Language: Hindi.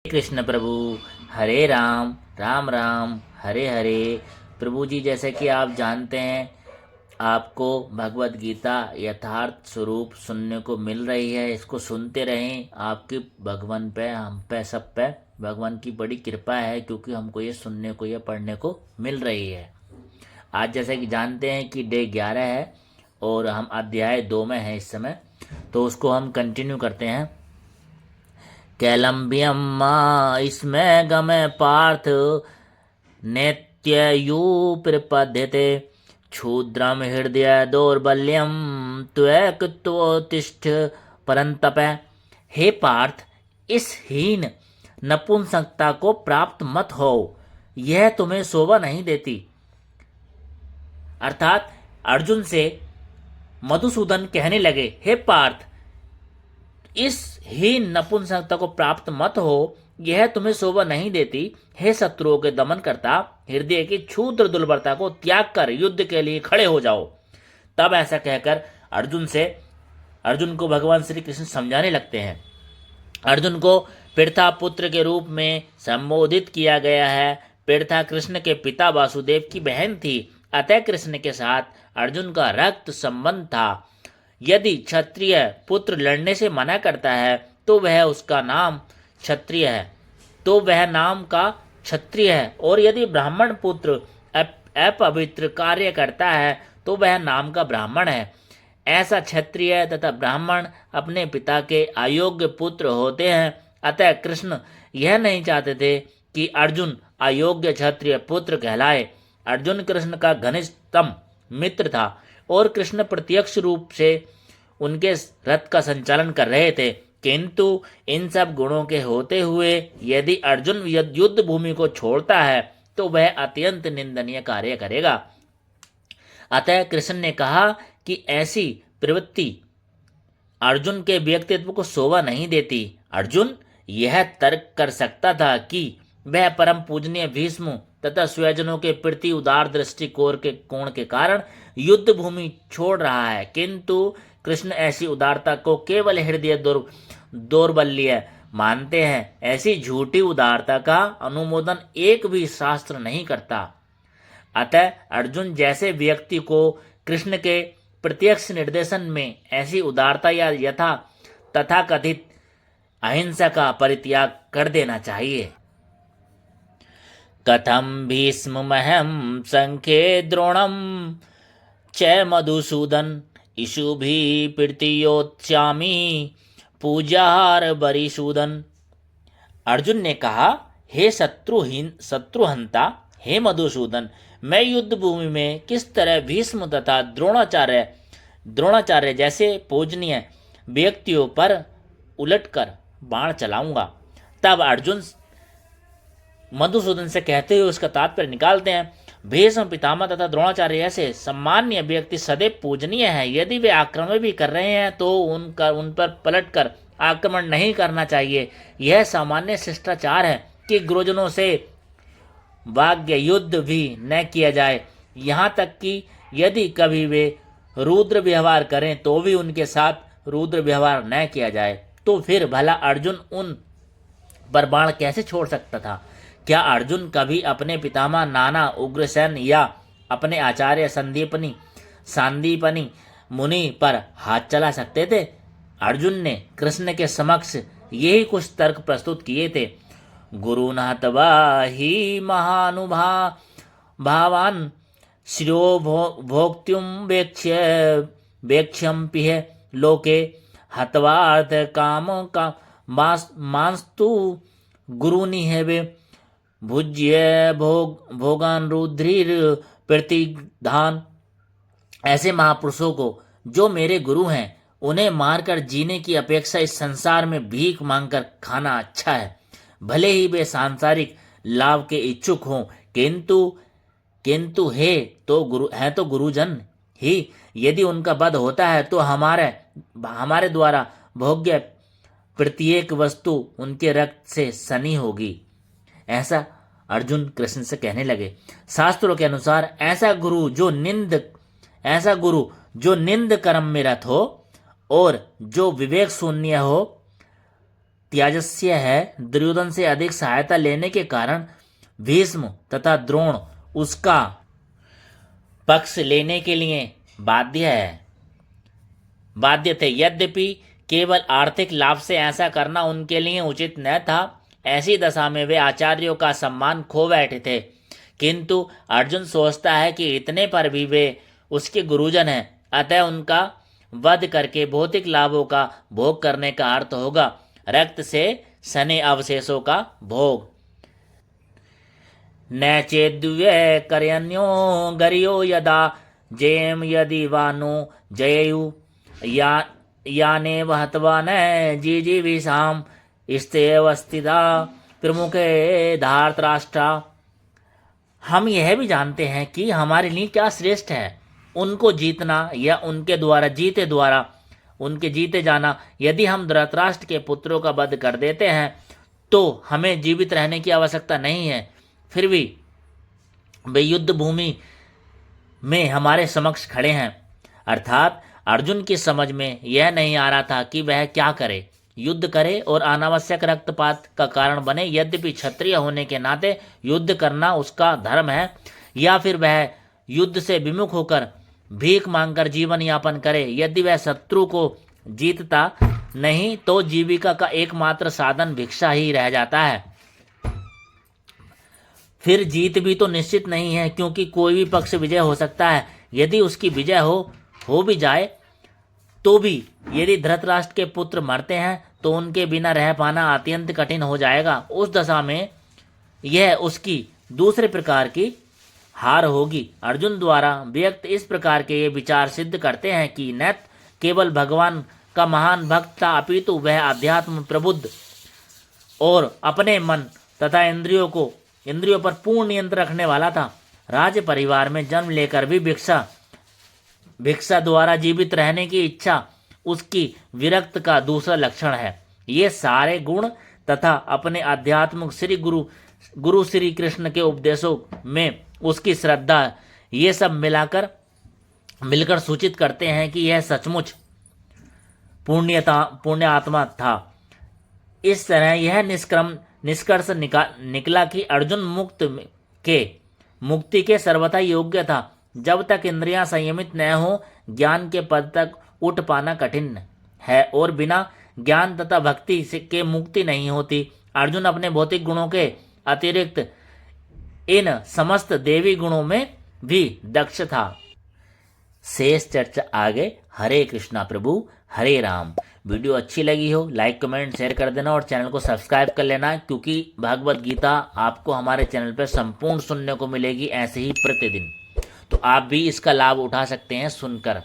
कृष्ण प्रभु। हरे राम राम राम हरे हरे। प्रभु जी, जैसे कि आप जानते हैं, आपको भगवत गीता यथार्थ स्वरूप सुनने को मिल रही है। इसको सुनते रहें। आपकी भगवान पे, हम पे, सब पे भगवान की बड़ी कृपा है, क्योंकि हमको ये सुनने को, ये पढ़ने को मिल रही है। आज जैसे कि जानते हैं कि डे 11 है और हम अध्याय 2 में हैं इस समय, तो उसको हम कंटिन्यू करते हैं। कैलम्बियम इसमें गमे पार्थ नेत्ययु प्रपद्यते क्षुद्रम हृदय दौर्बल्यम त्वतिष्ठ परंतप। हे पार्थ, इस हीन नपुंसकता को प्राप्त मत हो, यह तुम्हें शोभा नहीं देती। अर्थात अर्जुन से मधुसूदन कहने लगे, हे पार्थ, इस हीन नपुंसकता को प्राप्त मत हो, यह तुम्हें शोभा नहीं देती। हे शत्रुओं के दमन करता, हृदय की क्षुद्र दुर्बलता को त्याग कर युद्ध के लिए खड़े हो जाओ। तब ऐसा कहकर अर्जुन को भगवान श्री कृष्ण समझाने लगते हैं। अर्जुन को पृथा पुत्र के रूप में संबोधित किया गया है। पृथा कृष्ण के पिता वासुदेव की बहन थी, अतः कृष्ण के साथ अर्जुन का रक्त संबंध था। यदि क्षत्रिय पुत्र लड़ने से मना करता है तो वह उसका नाम क्षत्रिय है, तो वह नाम का क्षत्रिय है, और यदि ब्राह्मण पुत्र अपवित्र कार्य करता है तो वह नाम का ब्राह्मण है। ऐसा क्षत्रिय तथा ब्राह्मण अपने पिता के अयोग्य पुत्र होते हैं। अतः कृष्ण यह नहीं चाहते थे कि अर्जुन अयोग्य क्षत्रिय पुत्र कहलाए। अर्जुन कृष्ण का घनिष्ठतम मित्र था और कृष्ण प्रत्यक्ष रूप से उनके रथ का संचालन कर रहे थे, किंतु इन सब गुणों के होते हुए यदि अर्जुन युद्ध भूमि को छोड़ता है तो वह अत्यंत निंदनीय कार्य करेगा। अतः कृष्ण ने कहा कि ऐसी प्रवृत्ति अर्जुन के व्यक्तित्व को शोभा नहीं देती। अर्जुन यह तर्क कर सकता था कि वह परम पूजनीय भीष्म तथा स्वजनों के प्रति उदार दृष्टिकोण के कारण युद्ध भूमि छोड़ रहा है, किंतु कृष्ण ऐसी उदारता को केवल हृदय दौर्बल्य मानते हैं। ऐसी झूठी उदारता का अनुमोदन एक भी शास्त्र नहीं करता। अतः अर्जुन जैसे व्यक्ति को कृष्ण के प्रत्यक्ष निर्देशन में ऐसी उदारता या तथाकथित अहिंसा का परित्याग कर देना चाहिए। कथम भीष्ममहं संख्ये द्रोणम च मधुसूदन इषुभि प्रीतियोत्स्यामि पूजाहार बरिसूदन। अर्जुन ने कहा, हे शत्रुहंता, हे मधुसूदन, मैं युद्ध भूमि में किस तरह भीष्म तथा द्रोणाचार्य जैसे पूजनीय व्यक्तियों पर उलटकर बाण चलाऊंगा। तब अर्जुन मधुसूदन से कहते हुए उसका तात्पर्य निकालते हैं, भीष्म पितामह तथा द्रोणाचार्य ऐसे सम्मान्य व्यक्ति सदैव पूजनीय हैं। यदि वे आक्रमण भी कर रहे हैं तो उन पर पलटकर आक्रमण नहीं करना चाहिए। यह सामान्य शिष्टाचार है कि गुरुजनों से वाग्य युद्ध भी न किया जाए। यहाँ तक कि यदि कभी वे रुद्र व्यवहार करें तो भी उनके साथ रुद्र व्यवहार न किया जाए। तो फिर भला अर्जुन उन पर बाण कैसे छोड़ सकता था? क्या अर्जुन कभी अपने पितामह नाना उग्रसेन या अपने आचार्य सांदीपनी मुनि पर हाथ चला सकते थे? अर्जुन ने कृष्ण के समक्ष यही कुछ तर्क प्रस्तुत किए थे। गुरु हत्वा ही महानुभावान श्रियो भोक्तुम वेक्ष्यम्पिह लोके हत्वार्थ काम का मांस्तु गुरुनिहवे भुज्य भोगान रुद्रीर प्रतिधान। ऐसे महापुरुषों को जो मेरे गुरु हैं, उन्हें मारकर जीने की अपेक्षा इस संसार में भीख मांगकर खाना अच्छा है। भले ही वे सांसारिक लाभ के इच्छुक हों, किंतु है तो गुरुजन ही। यदि उनका वध होता है तो हमारे द्वारा भोग्य प्रत्येक वस्तु उनके रक्त से सनी होगी। ऐसा अर्जुन कृष्ण से कहने लगे। शास्त्रों के अनुसार ऐसा गुरु जो निंद कर्म में रत हो और जो विवेक शून्य हो, त्याजस्य है। दुर्योधन से अधिक सहायता लेने के कारण भीष्म तथा द्रोण उसका पक्ष लेने के लिए बाध्य थे। यद्यपि केवल आर्थिक लाभ से ऐसा करना उनके लिए उचित न था। ऐसी दशा में वे आचार्यों का सम्मान खो बैठे थे। किंतु अर्जुन सोचता है कि इतने पर भी वे उसके गुरुजन हैं, अतः उनका वध करके भौतिक लाभों का भोग करने का अर्थ होगा रक्त से सने अवशेषों का भोग। न चेद्व्य करन्यो गरियो यदा जयम यदि वानो जययु याने वहत्वा न जीजीविषाम स्तेव स्थिता प्रमुखे धार्तराष्ट्रा। हम यह भी जानते हैं कि हमारे लिए क्या श्रेष्ठ है, उनको जीतना या उनके द्वारा उनके जीते जाना। यदि हम धृतराष्ट्र के पुत्रों का वध कर देते हैं तो हमें जीवित रहने की आवश्यकता नहीं है। फिर भी वे युद्ध भूमि में हमारे समक्ष खड़े हैं। अर्थात अर्जुन की समझ में यह नहीं आ रहा था कि वह क्या करे, युद्ध करे और अनावश्यक रक्तपात का कारण बने। यद्यपि क्षत्रिय होने के नाते युद्ध करना उसका धर्म है, या फिर वह युद्ध से विमुख होकर भीख मांगकर जीवन यापन करे। यदि वह शत्रु को जीतता नहीं तो जीविका का एकमात्र साधन भिक्षा ही रह जाता है। फिर जीत भी तो निश्चित नहीं है, क्योंकि कोई भी पक्ष विजय हो सकता है। यदि उसकी विजय हो भी जाए तो भी यदि धृतराष्ट्र के पुत्र मरते हैं तो उनके बिना रह पाना अत्यंत कठिन हो जाएगा। उस दशा में यह उसकी दूसरे प्रकार की हार होगी। अर्जुन द्वारा व्यक्त इस प्रकार के ये विचार सिद्ध करते हैं कि न केवल भगवान का महान भक्त था, अपितु वह अध्यात्म प्रबुद्ध और अपने मन तथा इंद्रियों पर पूर्ण नियंत्रण रखने वाला था। राज परिवार में जन्म लेकर भी भिक्षा द्वारा जीवित रहने की इच्छा उसकी विरक्त का दूसरा लक्षण है। ये सारे गुण तथा अपने आध्यात्मिक गुरु श्री कृष्ण के उपदेशों में उसकी श्रद्धा, ये सब मिलकर सूचित करते हैं कि यह सचमुच पुण्य आत्मा था। इस तरह यह निष्कर्ष निकला कि अर्जुन मुक्ति के सर्वथा योग्य था। जब तक इंद्रियां संयमित न हो ज्ञान के पद तक उठ पाना कठिन है और बिना ज्ञान तथा भक्ति के मुक्ति नहीं होती। अर्जुन अपने भौतिक गुणों के अतिरिक्त इन समस्त देवी गुणों में भी दक्ष था। शेष चर्चा आगे। हरे कृष्णा प्रभु हरे राम। वीडियो अच्छी लगी हो लाइक कमेंट शेयर कर देना और चैनल को सब्सक्राइब कर लेना, क्योंकि भगवत गीता आपको हमारे चैनल पर संपूर्ण सुनने को मिलेगी ऐसे ही प्रतिदिन। तो आप भी इसका लाभ उठा सकते हैं सुनकर।